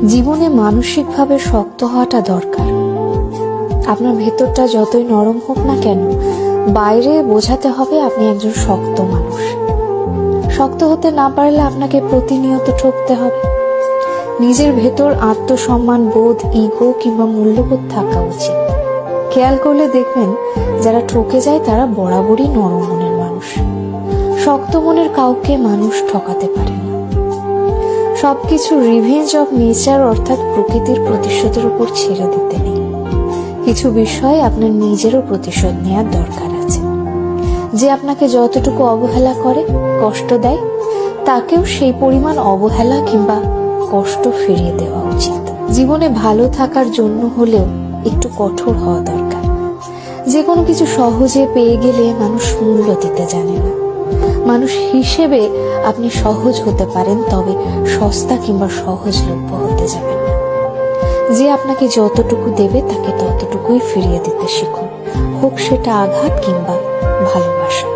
জীবনে মানসিকভাবে শক্ত হওয়াটা দরকার। আপনার ভেতরটা যতই নরম হোক না কেন, বাইরে বোঝাতে হবে আপনি একজন শক্ত মানুষ। শক্ত হতে না পারলে আপনাকে প্রতিনিয়ত ঠকতে হবে। নিজের ভেতর আত্মসম্মান বোধ, ইগো কিংবা মূল্যবোধ থাকা উচিত। খেয়াল করলে দেখবেন যারা ঠকে যায় তারা বরাবরই নরম মনের মানুষ। শক্ত মনের কাউকে মানুষ ঠকাতে পারে না। সবকিছু রিভেঞ্জ অফ নেচার অর্থাৎ প্রকৃতির প্রতিশোধের উপর ছেড়ে দিতে নেই। কিছু বিষয়ে আপনার নিজেরও প্রতিশোধ নেওয়ার দরকার আছে। যে আপনাকে যতটুকু অবহেলা করে, কষ্ট দেয়, তাকেও সেই পরিমাণ অবহেলা কিংবা কষ্ট ফিরিয়ে দেওয়া উচিত। জীবনে ভালো থাকার জন্য হলেও একটু কঠোর হওয়া দরকার। যে কোনো কিছু সহজে পেয়ে গেলে মানুষ মূল্য দিতে জানে না। মানুষ হিসেবে আপনি সহজ হতে পারেন, তবে সস্তা কিংবা সহজলভ্য হতে যাবেন না। যে আপনাকে যতটুকু দেবে তাকে ততটুকুই ফিরিয়ে দিতে শিখুন, হোক সেটা আঘাত কিংবা ভালোবাসা।